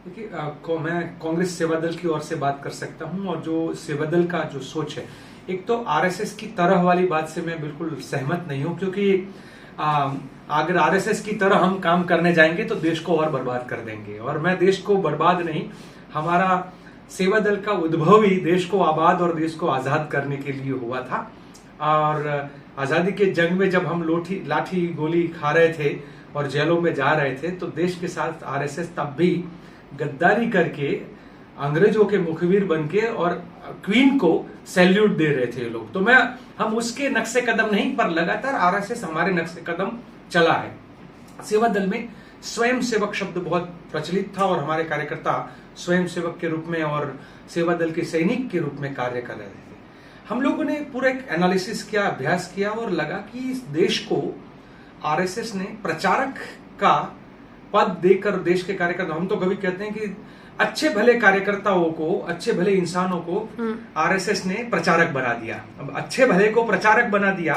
देखिए, मैं कांग्रेस सेवा दल की ओर से बात कर सकता हूं, और जो सेवा दल का जो सोच है, एक तो आरएसएस की तरह वाली बात से मैं बिल्कुल सहमत नहीं हूं, क्योंकि अगर आरएसएस की तरह हम काम करने जाएंगे तो देश को और बर्बाद कर देंगे, और मैं देश को बर्बाद नहीं, हमारा सेवा दल का उद्भव ही देश को आबाद और देश को आजाद करने के लिए हुआ था। और आजादी के जंग में जब हम लाठी गोली खा रहे थे और जेलों में जा रहे थे, तो देश के साथ आरएसएस तब भी गद्दारी करके अंग्रेजों के मुखबिर बनके और क्वीन को सैल्यूट दे रहे थे लोग। तो हम उसके नक्शे कदम नहीं, पर लगातार आरएसएस हमारे नक्शे कदम चला है। सेवा दल में स्वयं सेवक शब्द बहुत प्रचलित था, और हमारे कार्यकर्ता स्वयं सेवक के रूप में और सेवा दल के सैनिक के रूप में कार्य कर रहे थे। हम लोगों ने पूरा एक एनालिसिस किया, अभ्यास किया, और लगा कि इस देश को आरएसएस ने प्रचारक का पद देकर देश के कार्यकर्ता, हम तो कभी कहते हैं कि अच्छे भले कार्यकर्ताओं को, अच्छे भले इंसानों को आरएसएस ने प्रचारक बना दिया। अब अच्छे भले को प्रचारक बना दिया,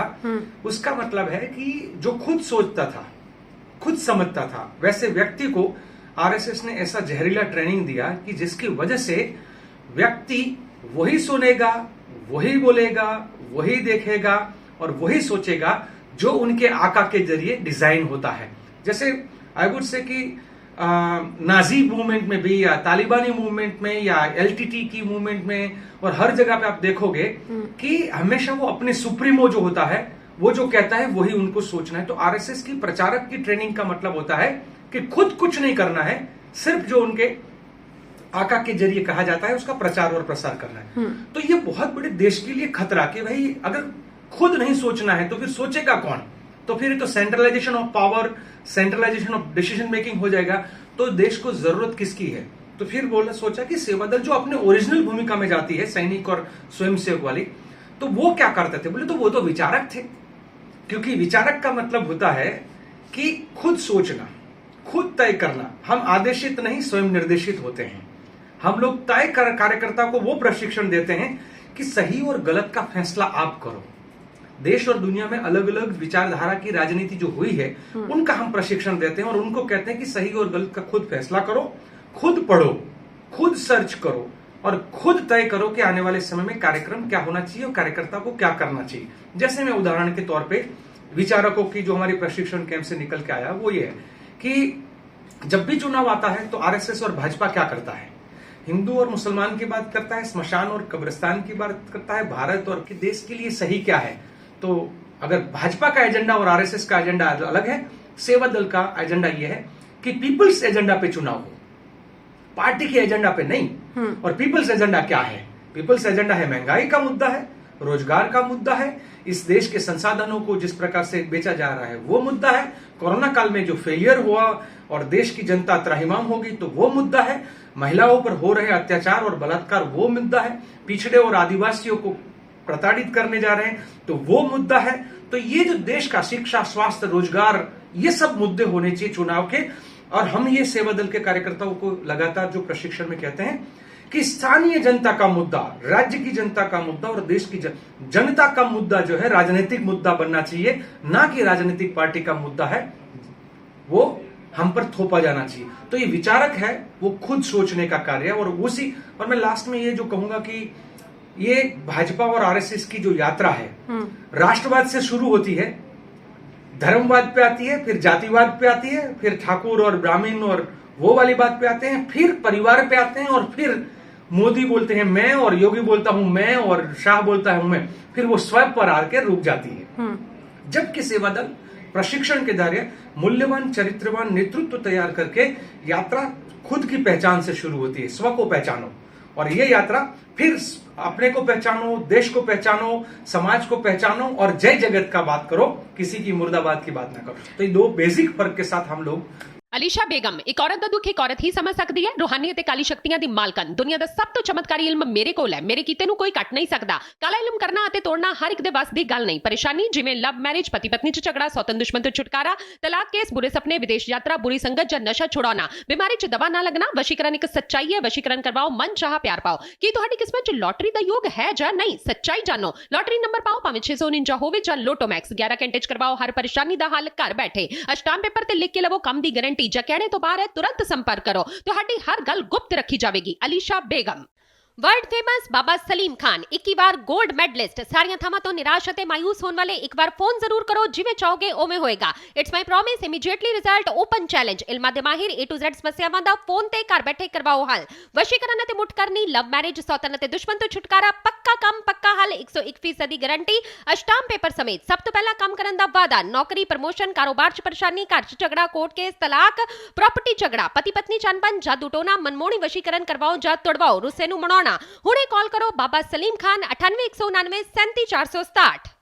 उसका मतलब है कि जो खुद सोचता था, खुद समझता था, वैसे व्यक्ति को आरएसएस ने ऐसा जहरीला ट्रेनिंग दिया कि जिसकी वजह से व्यक्ति वही सुनेगा, वही बोलेगा, वही देखेगा और वही सोचेगा जो उनके आका के जरिए डिजाइन होता है। जैसे आई वुड से कि नाजी मूवमेंट में भी, या तालिबानी मूवमेंट में, या एलटीटी की मूवमेंट में, और हर जगह पे आप देखोगे कि हमेशा वो अपने सुप्रीमो जो होता है, वो जो कहता है वही उनको सोचना है। तो आरएसएस की प्रचारक की ट्रेनिंग का मतलब होता है कि खुद कुछ नहीं करना है, सिर्फ जो उनके आका के जरिए कहा जाता है उसका प्रचार और प्रसार करना है। तो ये बहुत बड़े देश के लिए खतरा कि भाई अगर खुद नहीं सोचना है तो फिर सोचेगा कौन? तो फिर तो centralisation of power, centralisation of decision making हो जाएगा। तो देश को जरूरत किसकी है? तो फिर सोचा कि सेवा दल जो अपने ओरिजिनल भूमिका में जाती है, सैनिक और स्वयंसेवक वाली, तो वो क्या करते थे? बोले तो वो तो विचारक थे, क्योंकि विचारक का मतलब होता है कि खुद सोचना, खुद तय करना। हम आदेशित नहीं, स्वयं निर्देशित होते हैं। हम लोग तय कर कार्यकर्ता को वो प्रशिक्षण देते हैं कि सही और गलत का फैसला आप करो। देश और दुनिया में अलग अलग विचारधारा की राजनीति जो हुई है, उनका हम प्रशिक्षण देते हैं और उनको कहते हैं कि सही और गलत का खुद फैसला करो, खुद पढ़ो, खुद सर्च करो और खुद तय करो कि आने वाले समय में कार्यक्रम क्या होना चाहिए और कार्यकर्ता को क्या करना चाहिए। जैसे मैं उदाहरण के तौर पे विचारकों की जो हमारी प्रशिक्षण कैंप से निकल के आया वो ये है कि जब भी चुनाव आता है तो आरएसएस और भाजपा क्या करता है? हिंदू और मुसलमान की बात करता है, स्मशान और कब्रिस्तान की बात करता है, भारत और कि देश के लिए सही क्या है। तो अगर भाजपा का एजेंडा और आरएसएस का एजेंडा अलग है, सेवा दल का एजेंडा यह है कि पीपल्स एजेंडा पे चुनाव हो, पार्टी के एजेंडा पे नहीं। और पीपल्स एजेंडा क्या है? पीपल्स एजेंडा है महंगाई का मुद्दा है, रोजगार का मुद्दा है, इस देश के संसाधनों को जिस प्रकार से बेचा जा रहा है वो मुद्दा है, कोरोना काल में जो फेलियर हुआ और देश की जनता त्राहिमाम होगी तो वो मुद्दा है, महिलाओं पर हो रहे अत्याचार और बलात्कार वो मुद्दा है, पिछड़े और आदिवासियों को प्रताड़ित करने जा रहे हैं तो वो मुद्दा है। तो ये जो देश का शिक्षा, स्वास्थ्य, रोजगार, ये सब मुद्दे होने चाहिए चुनाव के। और हम ये सेवा दल के कार्यकर्ताओं को लगातार जो प्रशिक्षण में कहते हैं कि स्थानीय जनता का मुद्दा, राज्य की जनता का मुद्दा और देश की जनता का मुद्दा जो है राजनीतिक मुद्दा बनना चाहिए, ना कि राजनीतिक पार्टी का मुद्दा है वो हम पर थोपा जाना चाहिए। तो ये विचारक है, वो खुद सोचने का कार्य है। और मैं लास्ट में ये जो कहूंगा कि ये भाजपा और आरएसएस की जो यात्रा है, राष्ट्रवाद से शुरू होती है, धर्मवाद पे आती है, फिर जातिवाद पे आती है, फिर ठाकुर और ब्राह्मण और वो वाली बात पे आते हैं, फिर परिवार पे आते हैं, और फिर मोदी बोलते हैं मैं, और योगी बोलता हूं मैं, और शाह बोलता हूं मैं, फिर वो स्वयं पर आकर रुक जाती है। जबकि सेवा दल प्रशिक्षण के द्वारा मूल्यवान चरित्रवान नेतृत्व तैयार करके यात्रा खुद की पहचान से शुरू होती है। स्व को पहचानो, और ये यात्रा फिर अपने को पहचानो, देश को पहचानो, समाज को पहचानो और जय जगत का बात करो, किसी की मुर्दाबाद की बात ना करो। तो ये दो बेसिक फर्क के साथ हम लोग। ਅਲੀਸ਼ਾ ਬੇਗਮ ਇੱਕ ਔਰਤ ਦਾ ਦੁੱਖ ਇੱਕ ਔਰਤ ਹੀ ਸਮਝ ਸਕਦੀ ਹੈ। ਰੂਹਾਨੀ ਅਤੇ ਕਾਲੀ ਸ਼ਕਤੀਆਂ ਦੀ ਮਾਲਕਨ, ਦੁਨੀਆ ਦਾ ਸਭ ਤੋਂ ਚਮਤਕਾਰੀ ਇਲਮ ਮੇਰੇ ਕੋਲ ਹੈ। ਮੇਰੇ ਕੀਤੇ ਨੂੰ ਕੋਈ ਕੱਟ ਨਹੀਂ ਸਕਦਾ। ਕਾਲਾ ਇਲਮ ਕਰਨਾ ਅਤੇ ਤੋੜਨਾ ਹਰ ਇੱਕ ਦੇ ਵੱਸ ਦੀ ਗੱਲ ਨਹੀਂ। ਪਰੇਸ਼ਾਨੀ ਜਿਵੇਂ ਲਵ ਮੈਰਿਜ, ਪਤੀ ਪਤਨੀ ਚ ਝਗੜਾ, ਸੌਤਨ ਦੁਸ਼ਮਣ ਤੋਂ ਛੁਟਕਾਰਾ, ਤਲਾਕ ਕੇਸ, ਬੁਰੇ ਸੁਪਨੇ, ਵਿਦੇਸ਼ ਯਾਤਰਾ, बुरी संगत ਜਾਂ ਨਸ਼ਾ ਛੁਡਾਉਣਾ, ਬਿਮਾਰੀ ਚ ਦਵਾ ਨਾ ਲੱਗਣਾ। ਵਸ਼ੀਕਰਨ ਇੱਕ ਸੱਚਾਈ ਹੈ। ਵਸ਼ੀਕਰਨ ਕਰਵਾਓ, ਮਨ ਚਾਹਾ ਪਿਆਰ ਪਾਓ। ਕੀ ਤੁਹਾਡੀ ਕਿਸਮਤ ਚ ਲੋਟਰੀ ਦਾ ਯੋਗ ਹੈ ਜਾਂ ਨਹੀਂ? ਸੱਚਾਈ ਜਾਣੋ। ਲੋਟਰੀ ਨੰਬਰ ਪਾਓ, ਭਾਵੇਂ 649 ਹੋਵੇ ਜਾਂ ਲੋਟੋ ਮੈਕਸ। 11 ਘੰਟੇ ਚ ਕਰਵਾਓ ਹਰ ਪਰੇਸ਼ਾਨੀ ਦਾ ਹੱਲ ਘਰ ਬੈਠੇ। ਅਸ਼ਟਾਮ ਪੇਪਰ ਤੇ ਲਿਖ ਕੇ ਲਵੋ ਕੰਮ ਦੀ ਗਾਰੰਟੀ। ਨਤੀਜਾ ਕਹਿਣੇ ਤੋਂ ਬਾਹਰ ਹੈ, ਤੁਰੰਤ ਸੰਪਰਕ ਕਰੋ। ਤੁਹਾਡੀ ਹਰ ਗੱਲ ਗੁਪਤ ਰੱਖੀ ਜਾਵੇਗੀ। ਅਲੀਸ਼ਾ ਬੇਗਮ। वर्ल्ड फेमस बाबा सलीम खान 21 ਵਾਰ 골ਡ ਮੈਡਲਿਸਟ। ਸਾਰੀਆਂ ਥਾਵਾਂ ਤੋਂ ਨਿਰਾਸ਼ ਅਤੇ ਮਾਯੂਸ ਹੋਣ ਵਾਲੇ ਇੱਕ ਵਾਰ ਫੋਨ ਜ਼ਰੂਰ ਕਰੋ, ਜਿਵੇਂ ਚਾਹੋਗੇ ਉਵੇਂ ਹੋਏਗਾ। It's my promise, immediately result, open challenge. ਇਲਮਾਂ ਦੇ ਮਾਹਿਰ A to Z ਸਮੱਸਿਆਵਾਂ ਦਾ ਫੋਨ ਤੇ ਘਰ ਬੈਠੇ ਕਰਵਾਓ ਹੱਲ। ਵਸ਼ੀਕਰਨ ਅਤੇ ਮੁੱਠ ਕਰਨੀ, ਲਵ ਮੈਰਿਜ, ਸੌਤਨ ਅਤੇ ਦੁਸ਼ਮਣ ਤੋਂ ਛੁਟਕਾਰਾ, ਪੱਕਾ ਕੰਮ ਪੱਕਾ ਹੱਲ, 101% ਦੀ ਗਾਰੰਟੀ, ਅਸ਼ਟਾਮ ਪੇਪਰ ਸਮੇਤ। ਸਭ ਤੋਂ ਪਹਿਲਾਂ ਕੰਮ ਕਰਨ ਦਾ ਵਾਅਦਾ, ਨੌਕਰੀ, ਪ੍ਰਮੋਸ਼ਨ, ਕਾਰੋਬਾਰ 'ਚ ਪਰੇਸ਼ਾਨੀ, ਘਰ 'ਚ ਝਗੜਾ, ਕੋਰਟ ਕੇਸ, ਤਲਾਕ, ਪ੍ਰਾਪਰਟੀ ਝਗੜਾ, ਪਤੀ ਪਤਨੀ 'ਚ ਅਣਬਣ, ਜਾਦੂ ਟੋਨਾ, ਮਨਮੋਹਣੀ ਵਸ਼ੀਕਰਨ ਕਰਵਾਓ ਜਾਂ ਤੁੜਵਾਓ, ਰੁੱਸੇ ਨੂੰ ਮਨਾਉਣਾ। ਹੁਣੇ ਕਾਲ ਕਰੋ ਬਾਬਾ ਸਲੀਮ ਖਾਨ 98 199 37 467।